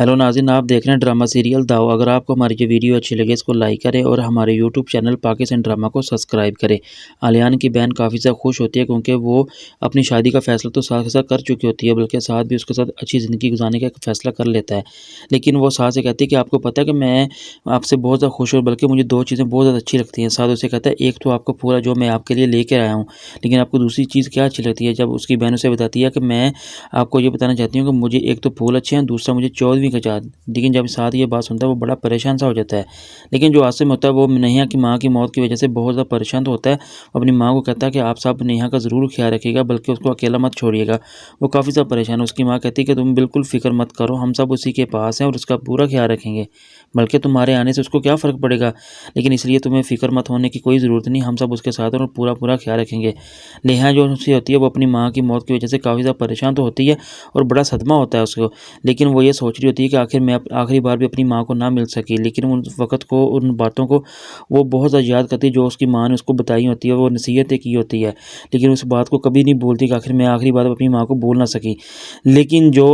Hello नाज़रीन, आप देख रहे हैं ड्रामा सीरियल दाव। अगर आपको हमारी ये वीडियो अच्छी लगे इसको लाइक करें और हमारे यूट्यूब चैनल पाकिस्तान ड्रामा को सब्सक्राइब करें। आलियान की बहन काफ़ी ज़्यादा खुश होती है क्योंकि वो अपनी शादी का फ़ैसला तो साथ के साथ कर चुकी होती है, बल्कि साथ भी उसके साथ अच्छी ज़िंदगी गुजारने का एक फ़ैसला कर लेता है। लेकिन वो साथ से कहती है कि आपको पता है कि मैं आपसे बहुत ज़्यादा खुश हूँ, बल्कि मुझे 2 चीज़ें बहुत ज़्यादा अच्छी लगती हैं। साथ उसे कहता है, एक तो आपको पूरा जो मैं आपके लिए लेकर आया हूँ, लेकिन आपको दूसरी चीज़ क्या अच्छी लगती है? जब उसकी बहन उसे बताती है कि मैं आपको ये बताना चाहती हूँ कि मुझे एक तो फूल अच्छे हैं, दूसरा मुझे 14वीं का चाँद। लेकिन जब साथ ये बात सुनता है वो बड़ा परेशान सा हो जाता है। लेकिन जो आसिम होता है वो नेहा की माँ की मौत की वजह से बहुत ज़्यादा परेशान तो होता है। वो अपनी माँ को कहता है कि आप सब नेहा का ज़रूर ख्याल रखिएगा, बल्कि उसको अकेला मत छोड़िएगा। वो काफ़ी ज़्यादा परेशान है। उसकी माँ कहती है कि तुम बिल्कुल फ़िक्र मत करो, हम सब उसी के पास हैं और उसका पूरा ख्याल रखेंगे। बल्कि तुम्हारे आने से उसको क्या फ़र्क पड़ेगा? लेकिन इसलिए तुम्हें फ़िक्र मत होने की कोई ज़रूरत नहीं, हम सब उसके साथ हैं और पूरा ख्याल रखेंगे। नेहा जो उससे होती है वो अपनी माँ की मौत की वजह से काफ़ी ज़्यादा परेशान तो होती है और बड़ा सदमा होता है उसको। लेकिन वो ये सोच रही होती है कि आखिर मैं आखिरी बार भी अपनी माँ को ना मिल सकी। लेकिन उन वक़्त को, उन बातों को वो बहुत ज़्यादा याद करती है जो उसकी माँ ने उसको बताई होती है, वो नसीहतें की होती है। लेकिन उस बात को कभी नहीं भूलती कि आखिर मैं आखिरी बार अपनी माँ को बोल ना सकी। लेकिन जो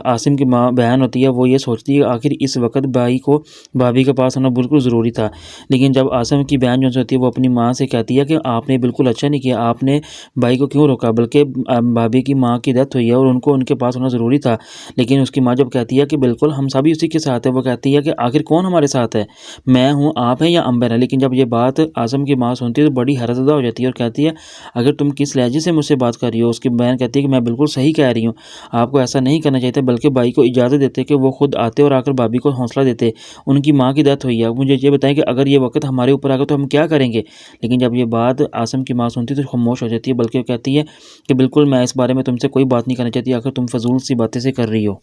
आसिम की माँ बहन होती है वो ये सोचती है आखिर इस वक़्त भाई को भाभी के पास होना बिल्कुल ज़रूरी था। लेकिन जब आसिम की बहन जो होती है वो अपनी माँ से कहती है कि आपने बिल्कुल अच्छा नहीं किया, आपने भाई को क्यों रोका? बल्कि भाभी की माँ की डेथ हुई है और उनको उनके पास होना ज़रूरी था। लेकिन उसकी माँ जब कहती है कि बिल्कुल हम सभी उसी के साथ हैं, वो कहती है कि आखिर कौन हमारे साथ है? मैं हूँ, आप हैं या अंबर है? लेकिन जब ये बात आसिम की माँ सुनती है तो बड़ी हैरतज़दा हो जाती है और कहती है, आखिर तुम किस लहज़े से मुझसे बात कर रही हो? उसकी बहन कहती है कि मैं बिल्कुल सही कह रही हूँ, आपको ऐसा नहीं करना चाहिए था, बल्कि भाई को इजाज़त देते कि वो खुद आते और आकर भाभी को हौसला देते। उनकी माँ की डेथ हुई है। मुझे ये बताएँ कि अगर ये वक़्त हमारे ऊपर आ गया तो हम क्या करेंगे? लेकिन जब ये बात आसिम की माँ सुनती है तो खामोश हो जाती है, बल्कि वो कहती है कि बिल्कुल मैं इस बारे में तुमसे कोई बात नहीं करना चाहती, आखिर तुम फ़िज़ूल सी बातें से कर रही हो।